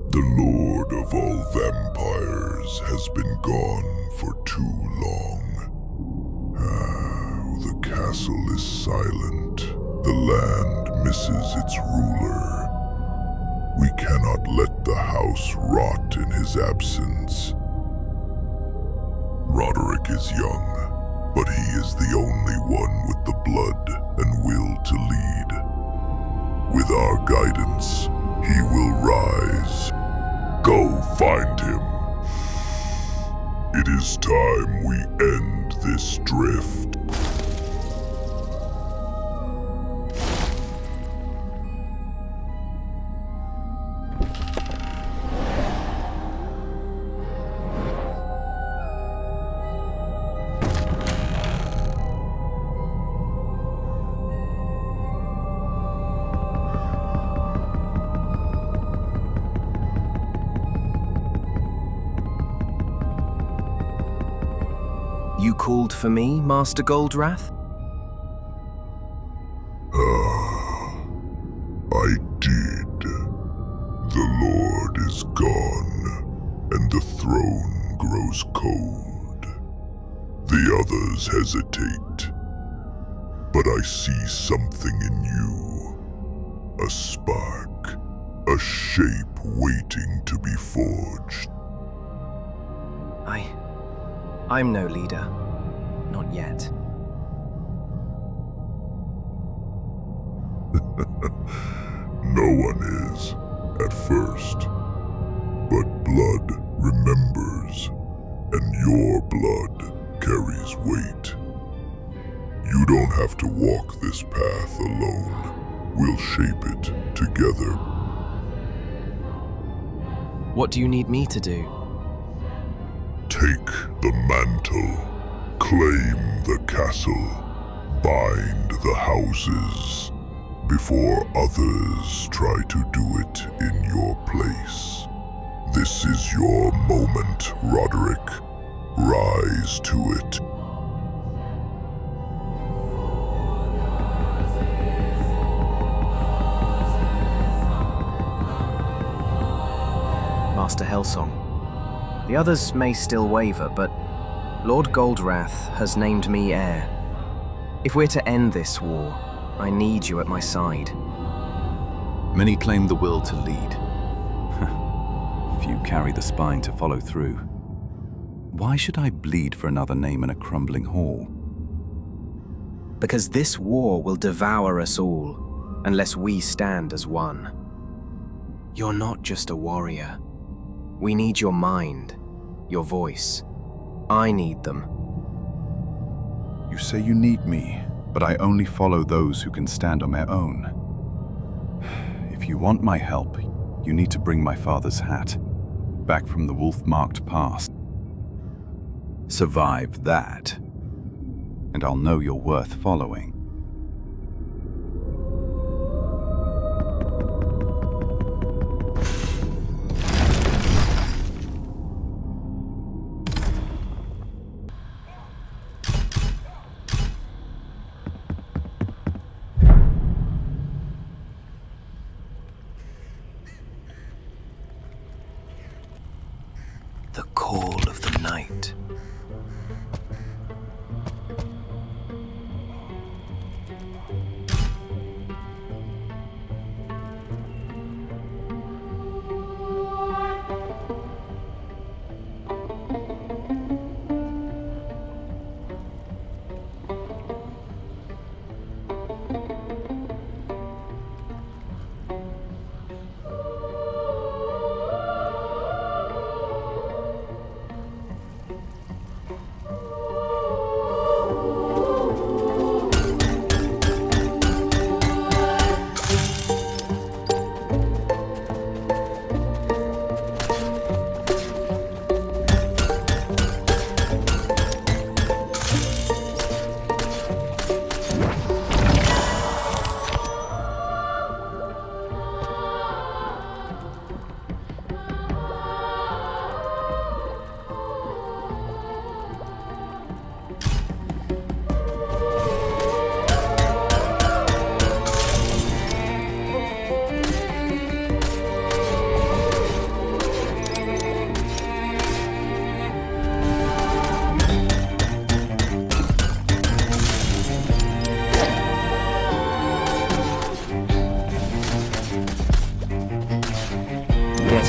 The Lord of all vampires has been gone for too long. The castle is silent. The land misses its ruler. We cannot let the house rot in his absence. Roderick is young, but he is the only one with the blood and will to lead. With our guidance, he will rise. Go find him. It is time we end this drift. You called for me, Master Goldrath? I did. The Lord is gone, and the throne grows cold. The others hesitate, but I see something in you. A spark, a shape waiting to be forged. I'm no leader. Not yet. No one is, at first. But blood remembers, and your blood carries weight. You don't have to walk this path alone. We'll shape it together. What do you need me to do? Take the mantle, claim the castle, bind the houses, before others try to do it in your place. This is your moment, Roderick. Rise to it. Master Hellsong. The others may still waver, but Lord Goldrath has named me heir. If we're to end this war, I need you at my side. Many claim the will to lead. Few carry the spine to follow through. Why should I bleed for another name in a crumbling hall? Because this war will devour us all, unless we stand as one. You're not just a warrior. We need your mind, your voice. I need them. You say you need me, but I only follow those who can stand on their own. If you want my help, you need to bring my father's hat, back from the wolf-marked past. Survive that, and I'll know you're worth following. The call of the night.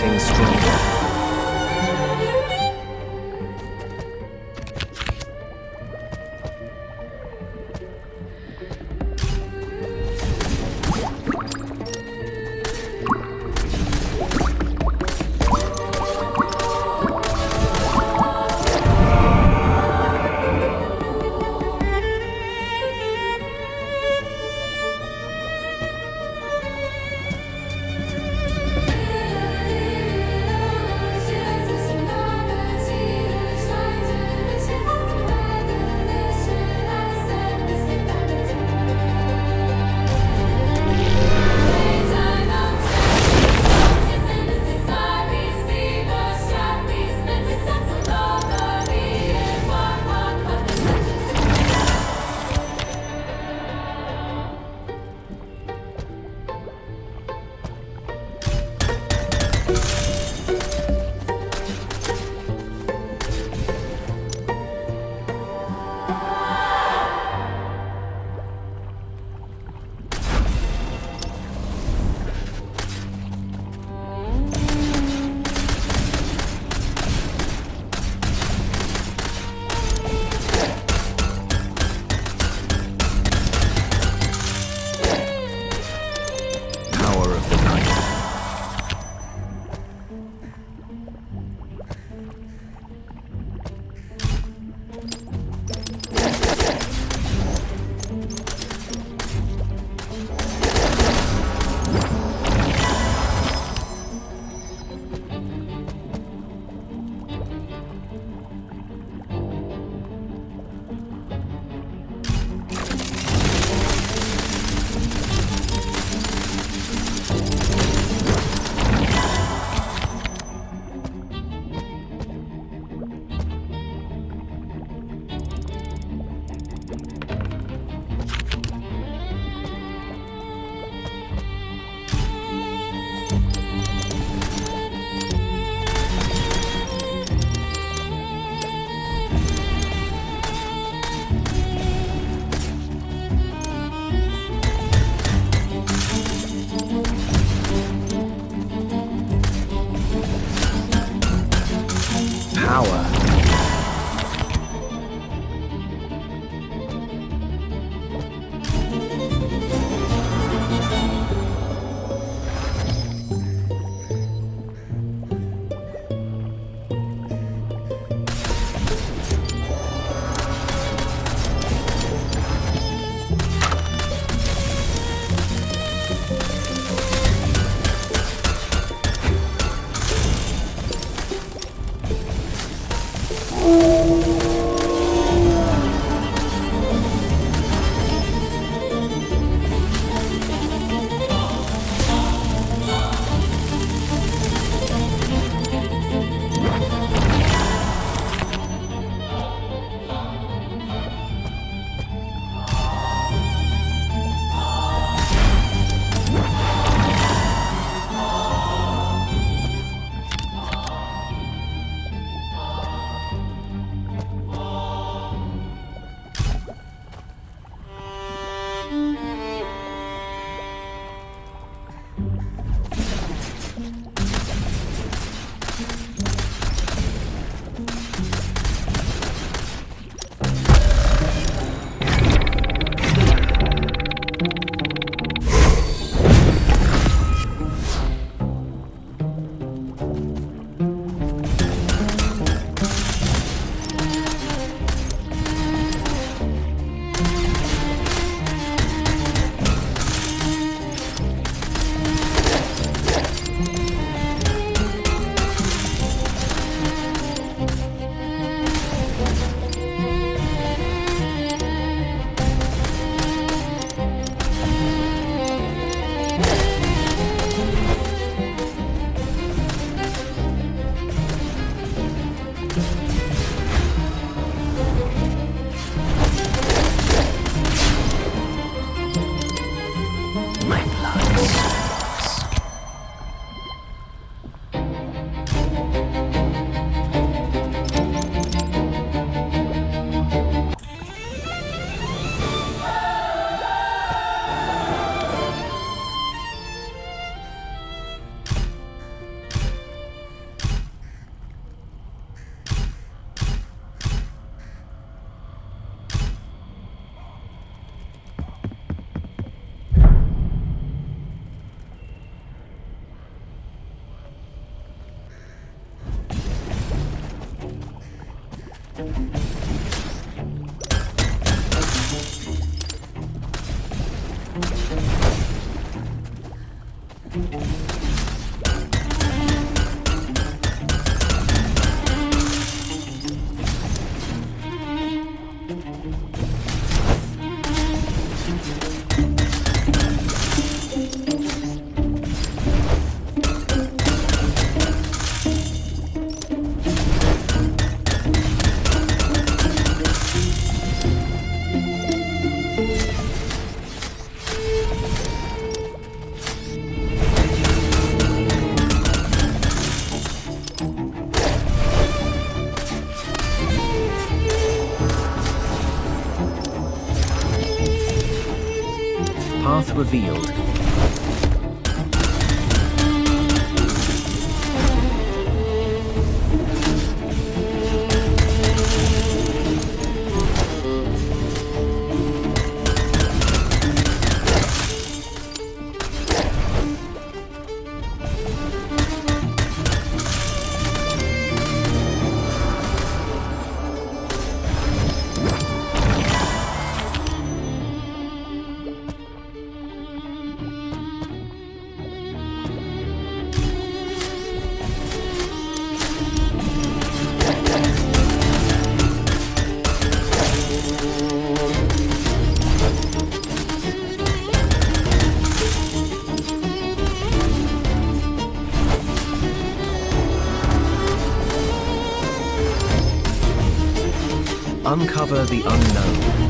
getting stronger. Power. Path revealed. Uncover the unknown.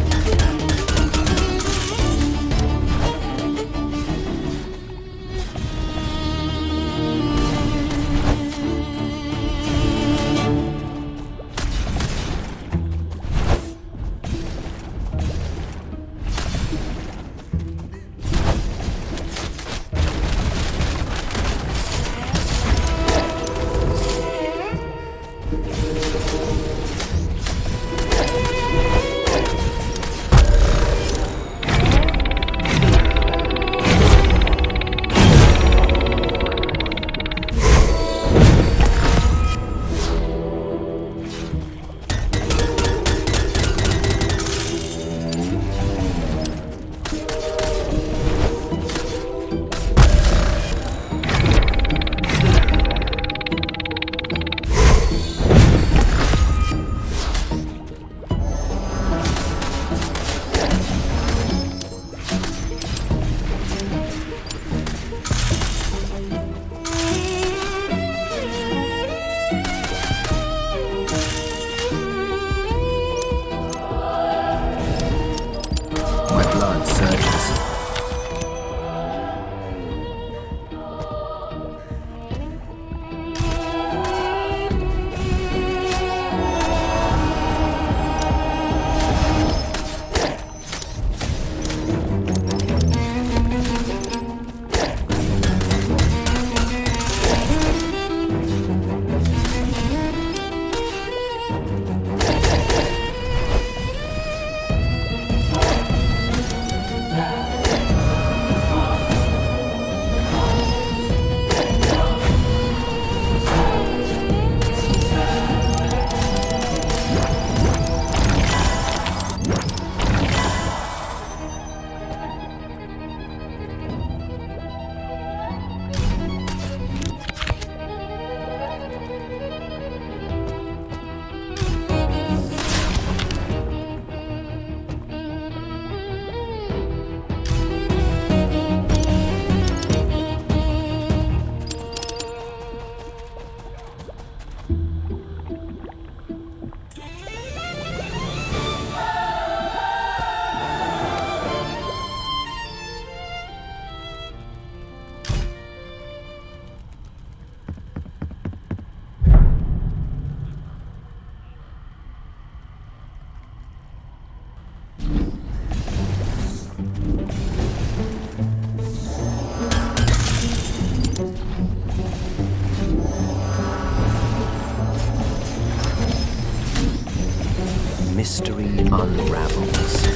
Mystery unravels.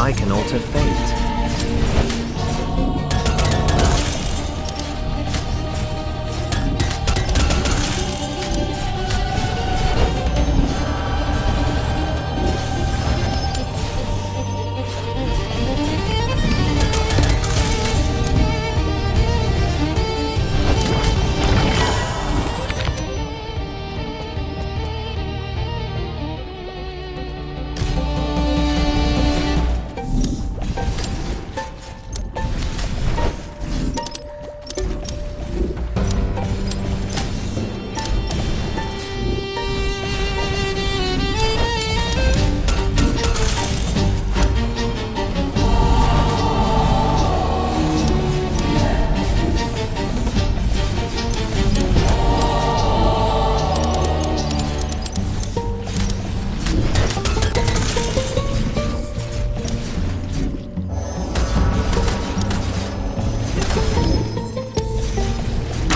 I can alter fate.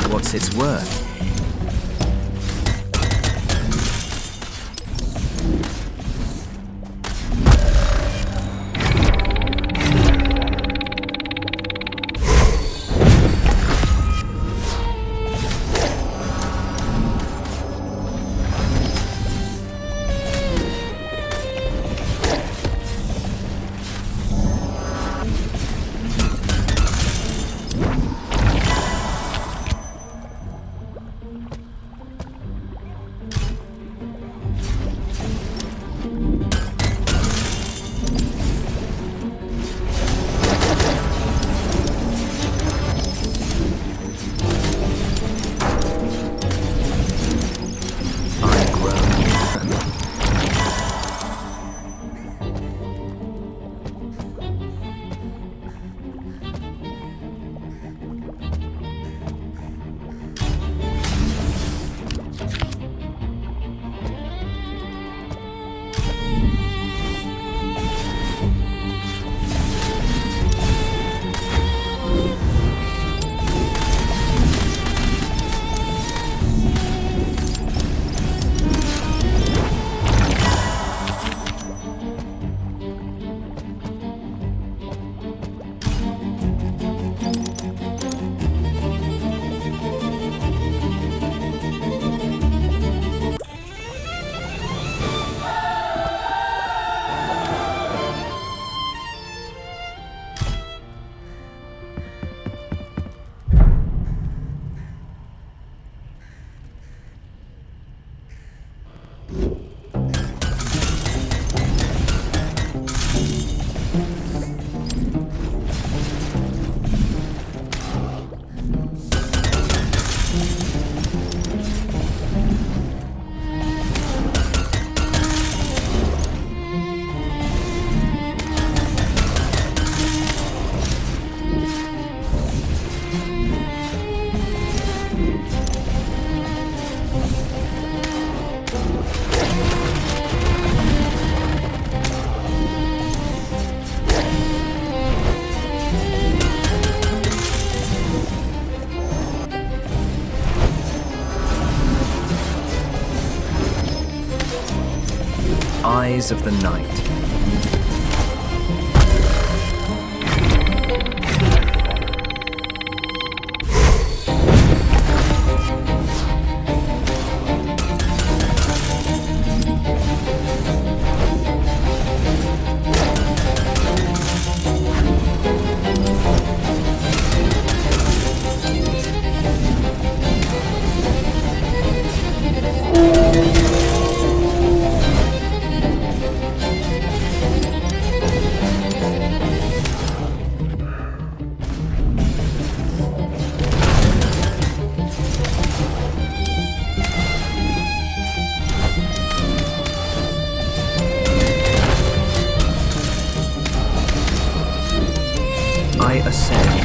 What's its worth? Eyes of the Night. I ascend.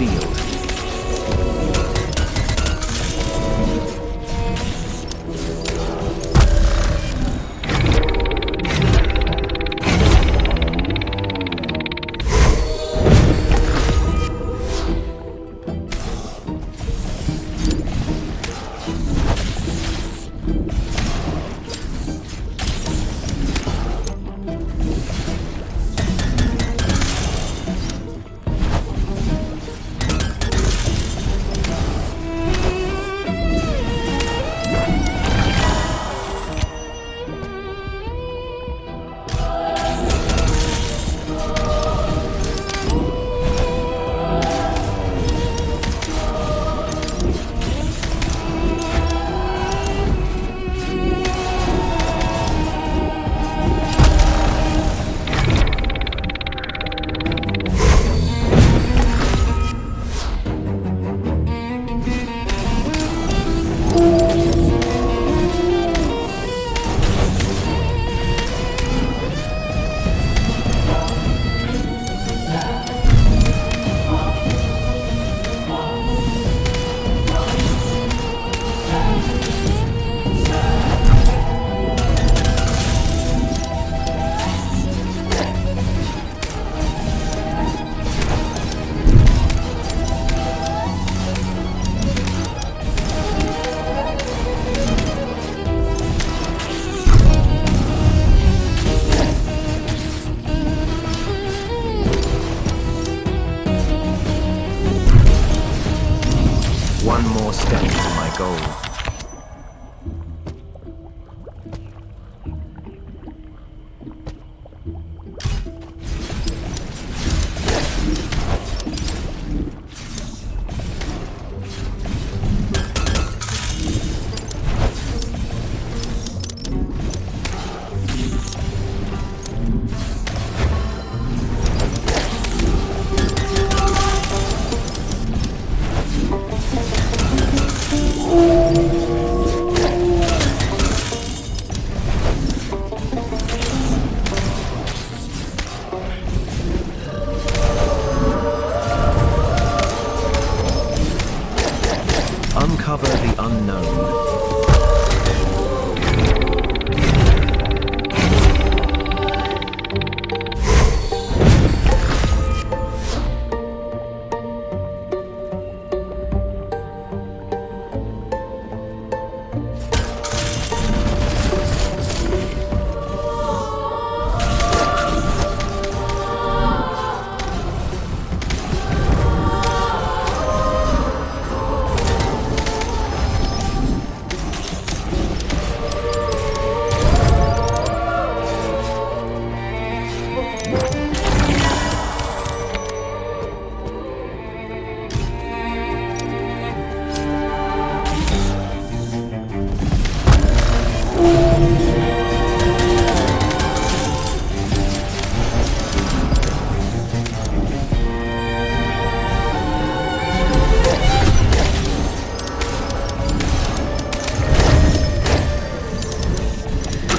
field. One more step to my goal. Uncover the unknown.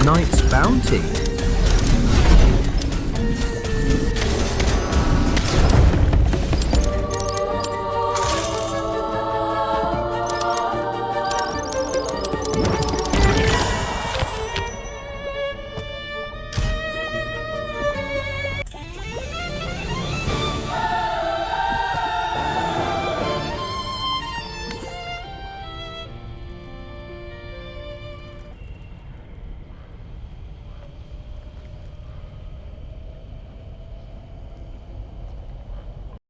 Knight's Bounty.